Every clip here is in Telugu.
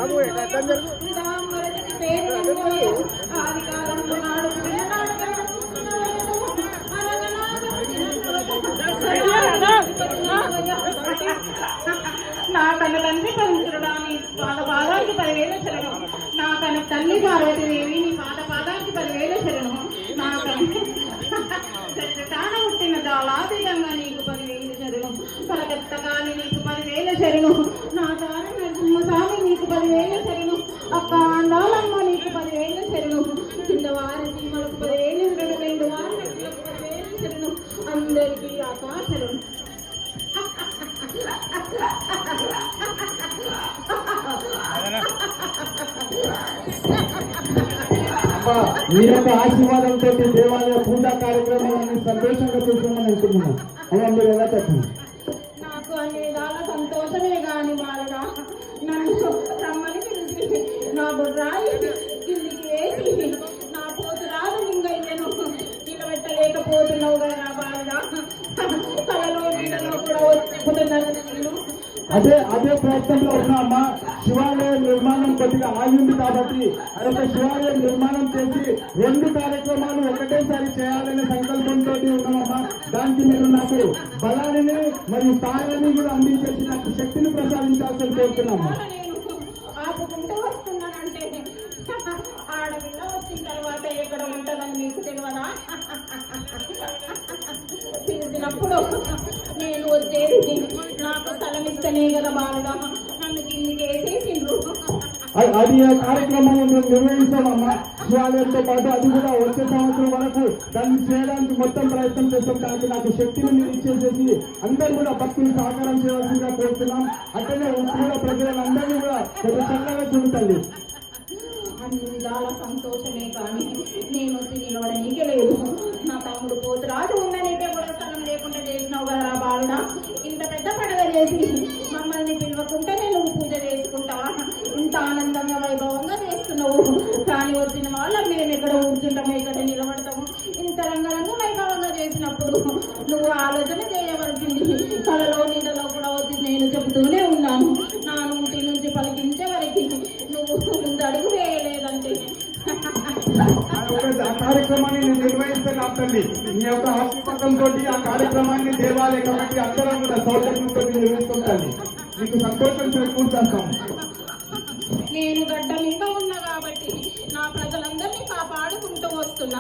నా కన్న తండ్రి పవిత్రుడా నీ పాదానికి 10,000 శరణం. నా కన్న తల్లి పార్వతీదేవి నీ పాదానికి 10,000 శరణం. నా తాన పుట్టిన దాలాతీతంగా నీకు 10,000 శరణం. కలకత్తగాని నీకు 10,000 శరణం. నా తార నరసింహస్వామి నీకు 10,000 శరణం. అక్క అందాలమ్మ నీకు 10,000 శరణం. కింద వారి సీమలకు 10,000 శరణం. 2 వారి 10,000 శరణం. అందరికీ ఆకాశరణం. మీ యొక్క ఆశీర్వాదంతో దేవాలయ పూజా కార్యక్రమాలను సంతోషంగా చూసుకోమని అనుకుంటున్నాను. అలా మీరు ఎలా చెప్పండి? నాకు అన్ని విధాల సంతోషమే కాని బాగా నన్ను రమ్మని పిలిచి నా బుర్రాయి కిందికి వేసి నా పోతు రాదు ఇంకయ్యను నిలబెట్టలేకపోతున్నావు కదా నా బాగా కళలో నీళ్ళలో కూడా వచ్చి అదే ప్రయత్నంలో ఉన్నామా. శివాలయ నిర్మాణం కొద్దిగా ఆగింది కాబట్టి అదొక శివాలయం నిర్మాణం చేసి 2 కార్యక్రమాలు ఒకటేసారి చేయాలనే సంకల్పంతో ఉన్నామమ్మా. దానికి మీరు నాకు బలాన్ని మరియు స్థాయిని కూడా అందించేసి నాకు శక్తిని ప్రసాదించాల్సి కోరుతున్నామా. ఆపుకుంటూ వస్తున్నానంటే ఆడపిల్ల వచ్చిన తర్వాత ఎక్కడ ఉంటుందని మీకు తెలియదా? పిలిచినప్పుడు నేను వచ్చేది నాకు స్థలం ఇస్తేనే కదా బాగా నన్ను కిందికి వేసేసిండ్రు. అది కార్యక్రమాన్ని మేము నిర్వహిస్తామమ్మా. శివాలయంతో పాటు అది కూడా వచ్చే సంవత్సరం వరకు దాన్ని చేయడానికి మొత్తం ప్రయత్నం చేస్తాం. దానికి నాకు శక్తిని మీరు ఇచ్చేసేసి అందరూ కూడా భక్తులు సహకారం చేయవలసిందిగా కోరుతున్నాం. అట్లనే కూడా ప్రజలందరినీ కూడా కొంచెం చక్కగా చూడాలి. అన్ని విధాల సంతోషమే కానీ నేను వచ్చి నిలవడానికే లేదు. నా తమ్ముడు పోతురాజు ఉండనీకే కూడా స్థలం లేకుండా చేసినావు కదా బాలుడా. ఇంత పెద్ద పండుగ చేసి మమ్మల్ని పిలవకుంటే నేను పూజ చేసుకుంటావా? ఇంత ఆనందంగా వైభవంగా చేస్తున్నావు. కానీ వచ్చిన వాళ్ళ మేము ఎక్కడ కూర్చుంటాము, ఎక్కడ నిలబడతాము. ఇంత రంగరంగ వైభవంగా చేసినప్పుడు నువ్వు ఆలోచన చేయవలసింది. కళలో నీళ్ళలో కూడా వచ్చి నేను చెబుతూనే ఉన్నాను. నా నుండి నుంచి పలికించే వరకు నువ్వు ముందు అడుగు వేయలేదంటే ఆ కార్యక్రమాన్ని నేను నిర్వహిస్తాను తల్లి. మీ యొక్క ఆశీర్వాదంతో ఆ కార్యక్రమాన్ని దేవాలయ కమిటీ అందరం కూడా సౌలభ్యంతో నిర్వహిస్తుంటాను. మీకు సంతోషం చేకూర్చేస్తాం. నేను గడ్డ మీద ఉన్నా కాబట్టి నా ప్రజలందరినీ కాపాడుకుంటూ వస్తున్నా.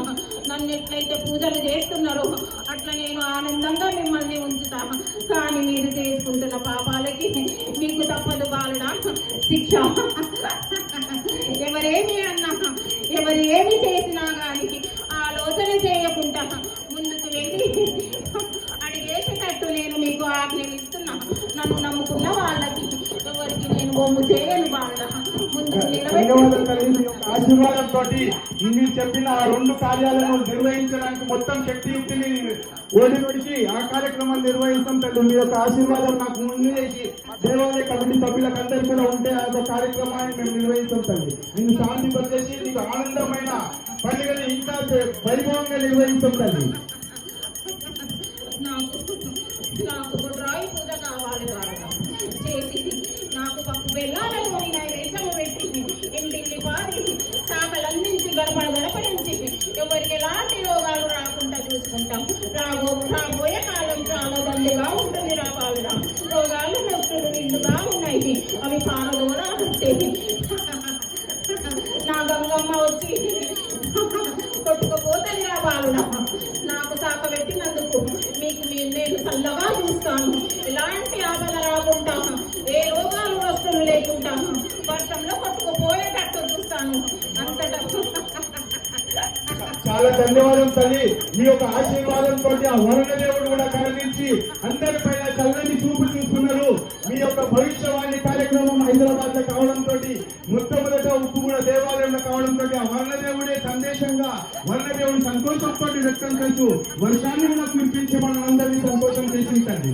నన్ను ఎట్లయితే పూజలు చేస్తున్నారో అట్లా నేను ఆనందంగా మిమ్మల్ని ఉంచుతా. కానీ మీరు చేసుకుంటున్న పాపాలకి మీకు తప్పదు బాలుడా శిక్ష. ఎవరేమి అన్నా ఎవరు ఏమి చేసినా కానీ ఆలోచన చేయకుండా ముందుకు వెళ్ళి అడిగేసేటట్టు నేను మీకు ఆజ్ఞలిస్తున్నా. నన్ను నమ్ముకున్న వాళ్ళకి ఎవరికి నేను బొమ్ము చేయను బాగా ముందుకు నిలబెట్టి ఆశీర్వాదంతో మీరు చెప్పిన 2 కార్యాలను నిర్వహించడానికి మొత్తం శక్తియుక్తిని ఓడినోడికి ఆ కార్యక్రమాన్ని నిర్వహిస్తాం తల్లి. మీ యొక్క ఆశీర్వాదం నాకు ముందు చేసి దేవాలయ కమిటీ సభ్యులకు అందరూ కూడా ఉంటే ఆ యొక్క కార్యక్రమాన్ని మేము నిర్వహిస్తాం తల్లి. నిన్ను శాంతి పరిచేసి నీకు ఆనందమైన పండుగని ఇంకా వైభవంగా నిర్వహిస్తాం తల్లి. నాకు రాయి పూజ కావాలి చేసి నాకు పప్పు బెల్లాలను నైవేద్యం పెట్టి ఇంటిల్లి పాది శాఖలందించి గడపడించి ఎవరికి ఎలాంటి రోగాలు రాకుండా చూసుకుంటాం. రాబోయే కాలం చాలా దండిగా ఉంటుంది. రాబాలుగా రోగాలు నొప్పులు నిండుగా ఉన్నాయి. అవి పారదోరా ఉంటాయి. నా గంగమ్మ వచ్చి కొట్టుకుపోతుంది రాబాలుగా. నాకు శాఖ పెట్టినందుకు మీకు నేను చల్లగా చూస్తాను. ఎలాంటి ఆపద రాకుండా ఏ రోగాలు వస్తువులు లేకుండా వర్షంలో కొట్టుకుపోయేటట్టు చూస్తాను. అంతటా చాలా ధన్యవాదం తల్లి. మీ యొక్క ఆశీర్వాదంతో ఆ వరుణ దేవుడు కూడా కరుణించి అందరిపైన చల్లని చూపు చూస్తున్నారు. మీ యొక్క భవిష్యవాణి కార్యక్రమం హైదరాబాద్ లో కావడంతో మొట్టమొదట ఉప్పు కూడా దేవాలయంలో కావడంతో ఆ వర్ణదేవుడే సందేశంగా వర్ణదేవుడి సంతోషంతో వ్యక్తం చేస్తూ వర్షాన్ని కూడా కురిపించే మనందరినీ సంతోషం చేసిందండి.